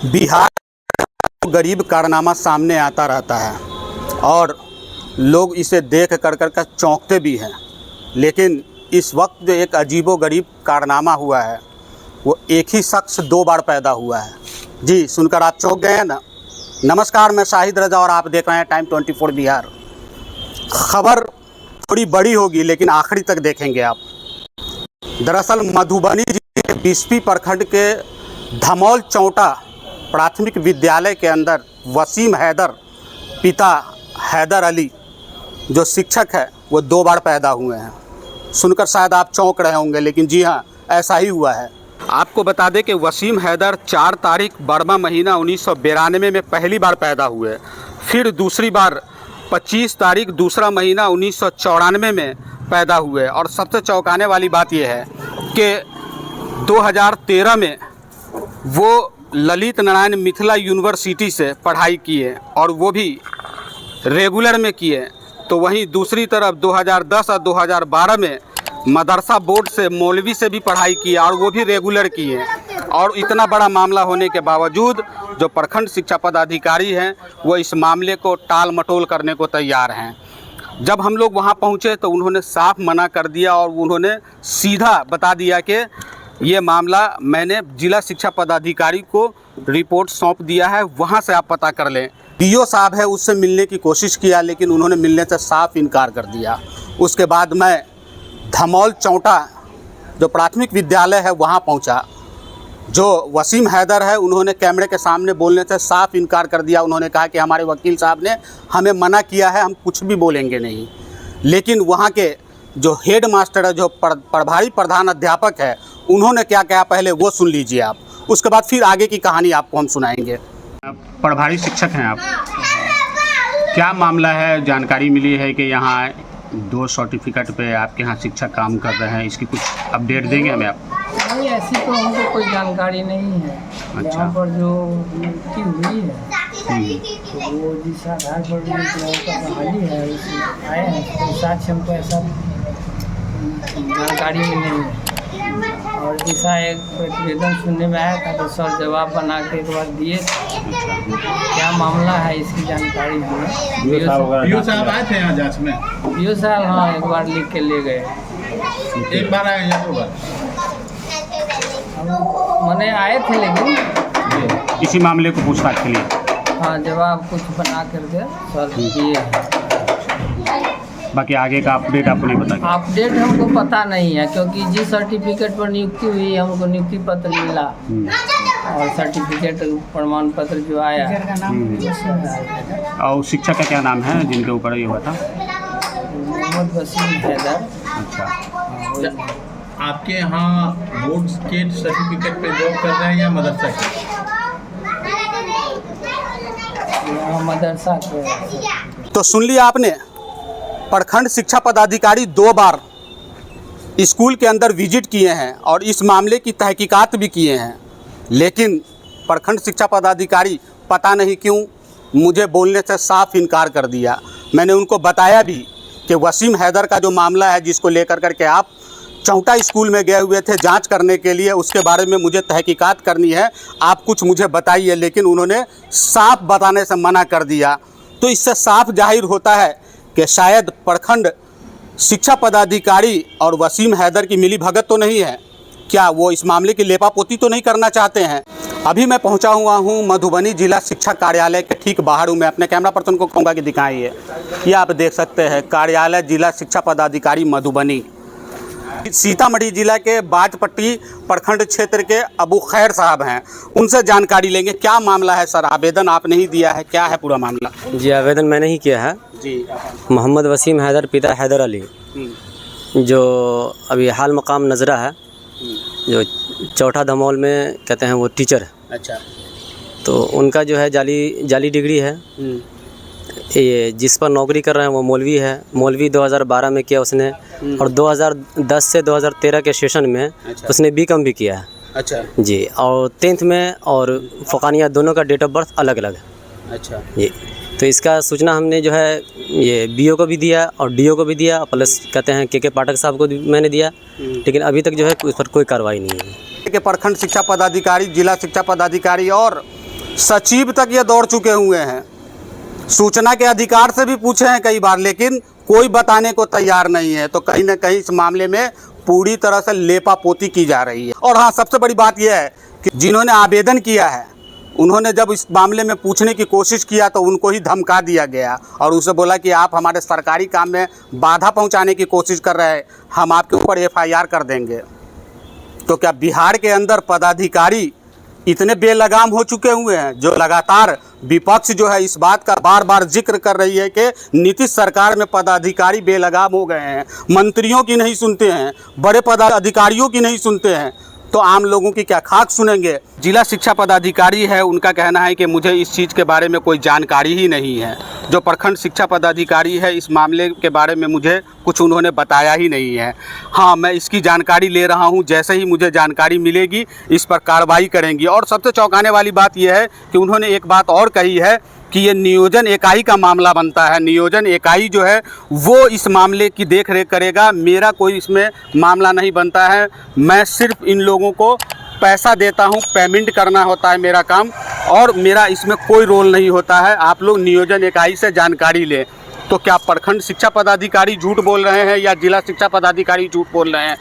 बिहार गरीब कारनामा सामने आता रहता है और लोग इसे देख कर चौंकते भी हैं। लेकिन इस वक्त जो एक अजीबोगरीब कारनामा हुआ है वो एक ही शख्स 2 बार पैदा हुआ है। जी, सुनकर आप चौंक गए हैं ना। नमस्कार, मैं शाहिद रजा और आप देख रहे हैं टाइम 24 बिहार। खबर थोड़ी बड़ी होगी लेकिन आखिरी तक देखेंगे आप। दरअसल मधुबनी जिले के बिस्फी प्रखंड के धमौल चौटा प्राथमिक विद्यालय के अंदर वसीम हैदर पिता हैदर अली जो शिक्षक है वो 2 बार पैदा हुए हैं। सुनकर शायद आप चौंक रहे होंगे, लेकिन जी हाँ, ऐसा ही हुआ है। आपको बता दें कि वसीम हैदर 4 तारीख 12वां महीना 1992 में पहली बार पैदा हुए, फिर दूसरी बार 25 तारीख 2रा महीना 1994 में पैदा हुए। और सबसे चौंकाने वाली बात यह है कि 2013 में वो ललित नारायण मिथिला यूनिवर्सिटी से पढ़ाई किए और वो भी रेगुलर में किए। तो वहीं दूसरी तरफ 2010 और 2012 में मदरसा बोर्ड से मौलवी से भी पढ़ाई की और वो भी रेगुलर किए। और इतना बड़ा मामला होने के बावजूद जो प्रखंड शिक्षा पदाधिकारी हैं वो इस मामले को टाल मटोल करने को तैयार हैं। जब हम लोग वहां पहुंचे तो उन्होंने साफ मना कर दिया और उन्होंने सीधा बता दिया कि ये मामला मैंने जिला शिक्षा पदाधिकारी को रिपोर्ट सौंप दिया है, वहाँ से आप पता कर लें। डीओ साहब है, उससे मिलने की कोशिश किया लेकिन उन्होंने मिलने से साफ इनकार कर दिया। उसके बाद मैं धमौल चौटा जो प्राथमिक विद्यालय है वहाँ पहुँचा। जो वसीम हैदर है उन्होंने कैमरे के सामने बोलने से साफ इनकार कर दिया। उन्होंने कहा कि हमारे वकील साहब ने हमें मना किया है, हम कुछ भी बोलेंगे नहीं। लेकिन वहाँ के जो हेड मास्टर है, जो प्रभारी प्रधान अध्यापक है, उन्होंने क्या कहा पहले वो सुन लीजिए आप, उसके बाद फिर आगे की कहानी आपको हम सुनाएंगे। प्रभारी शिक्षक हैं आप, क्या मामला है? जानकारी मिली है कि यहाँ 2 सर्टिफिकेट पे आपके यहाँ शिक्षक काम कर रहे हैं, इसकी कुछ अपडेट देंगे हमें आप? नहीं, ऐसी तो हमको कोई जानकारी नहीं है। अच्छा। यहाँ पर जो नियुक्ति हुई है तो वो जिस आधार पर बहाली है उसमें आए हैं, तो साथ हमको ऐसा जानकारी में नहीं है। और जैसा एक प्रतिवेदन सुनने में आया था तो सर जवाब बना के एक बार दिए। क्या मामला है इसकी जानकारी हमें बीओ साहब आए थे यहाँ जांच में? बीओ साहब हाँ एक बार लिख के ले गए। एक बार आए या 2 बार? मैंने आए थे लेकिन इसी मामले को पूछताछ के लिए। हाँ, जवाब कुछ बना करके सर दिए हैं। बाकी आगे का अपडेट आपको नहीं पता? अपडेट हमको पता नहीं है क्योंकि जिस सर्टिफिकेट पर नियुक्ति हुई हमको नियुक्ति पत्र मिला और सर्टिफिकेट प्रमाण पत्र जो आया। और शिक्षक का क्या नाम है जिनके ऊपर ये हुआ था? मोहम्मद वसीम हैदर। अच्छा। आपके यहाँ बोर्ड के सर्टिफिकेट पे जॉब कर रहे हैं या मदरसा के? मदरसा के। तो सुन लिया आपने, प्रखंड शिक्षा पदाधिकारी 2 बार स्कूल के अंदर विजिट किए हैं और इस मामले की तहकीकात भी किए हैं। लेकिन प्रखंड शिक्षा पदाधिकारी पता नहीं क्यों मुझे बोलने से साफ इनकार कर दिया। मैंने उनको बताया भी कि वसीम हैदर का जो मामला है जिसको लेकर करके आप चौटा स्कूल में गए हुए थे जांच करने के लिए, उसके बारे में मुझे तहकीकात करनी है, आप कुछ मुझे बताइए। लेकिन उन्होंने साफ बताने से मना कर दिया। तो इससे साफ जाहिर होता है कि शायद प्रखंड शिक्षा पदाधिकारी और वसीम हैदर की मिली भगत तो नहीं है। क्या वो इस मामले की लेपापोती तो नहीं करना चाहते हैं? अभी मैं पहुंचा हुआ हूं मधुबनी जिला शिक्षा कार्यालय के ठीक बाहर हूं। मैं अपने कैमरा पर्सन को कहूँगा कि दिखाइए। ये आप देख सकते हैं कार्यालय जिला शिक्षा पदाधिकारी मधुबनी। सीतामढ़ी जिला के बाजपट्टी प्रखंड क्षेत्र के अबू खैर साहब हैं, उनसे जानकारी लेंगे। क्या मामला है सर? आवेदन आपने ही दिया है, क्या है पूरा मामला? जी, आवेदन मैंने ही किया है जी। मोहम्मद वसीम हैदर पिता हैदर अली, जो अभी हाल मकाम नजरा है, जो चौथा धमौल में कहते हैं वो टीचर है। अच्छा। तो उनका जो है जाली डिग्री है। ये जिस पर नौकरी कर रहे हैं वो मौलवी है। मौलवी 2012 में किया उसने और 2010 से 2013 के सेशन में उसने बीकॉम भी किया है। अच्छा जी। और 10th में और फ़ुकानिया दोनों का डेट ऑफ बर्थ अलग अलग है। अच्छा जी। तो इसका सूचना हमने जो है ये बीओ को भी दिया और डीओ को भी दिया, प्लस कहते हैं के पाठक साहब को भी मैंने दिया, लेकिन अभी तक जो है उस पर कोई कार्रवाई नहीं है। के प्रखंड शिक्षा पदाधिकारी, जिला शिक्षा पदाधिकारी और सचिव तक ये दौड़ चुके हुए हैं, सूचना के अधिकार से भी पूछे हैं कई बार, लेकिन कोई बताने को तैयार नहीं है। तो कहीं ना कहीं इस मामले में पूरी तरह से लेपापोती की जा रही है। और हाँ, सबसे बड़ी बात यह है कि जिन्होंने आवेदन किया है, उन्होंने जब इस मामले में पूछने की कोशिश किया तो उनको ही धमका दिया गया और उसे बोला कि आप हमारे सरकारी काम में बाधा पहुंचाने की कोशिश कर रहे हैं, हम आपके ऊपर एफआईआर कर देंगे। तो क्या बिहार के अंदर पदाधिकारी इतने बेलगाम हो चुके हुए हैं, जो लगातार विपक्ष जो है इस बात का बार बार जिक्र कर रही है कि नीतीश सरकार में पदाधिकारी बेलगाम हो गए हैं, मंत्रियों की नहीं सुनते हैं, बड़े पदाधिकारियों की नहीं सुनते हैं, तो आम लोगों की क्या खाक सुनेंगे। जिला शिक्षा पदाधिकारी है, उनका कहना है कि मुझे इस चीज़ के बारे में कोई जानकारी ही नहीं है। जो प्रखंड शिक्षा पदाधिकारी है, इस मामले के बारे में मुझे कुछ उन्होंने बताया ही नहीं है। हाँ, मैं इसकी जानकारी ले रहा हूँ, जैसे ही मुझे जानकारी मिलेगी इस पर कार्रवाई करेंगी। और सबसे चौंकाने वाली बात यह है कि उन्होंने एक बात और कही है कि ये नियोजन इकाई का मामला बनता है, नियोजन इकाई जो है वो इस मामले की देख रेख करेगा, मेरा कोई इसमें मामला नहीं बनता है। मैं सिर्फ इन लोगों को पैसा देता हूँ, पेमेंट करना होता है मेरा काम, और मेरा इसमें कोई रोल नहीं होता है। आप लोग नियोजन इकाई से जानकारी लें। तो क्या प्रखंड शिक्षा पदाधिकारी झूठ बोल रहे हैं या जिला शिक्षा पदाधिकारी झूठ बोल रहे हैं?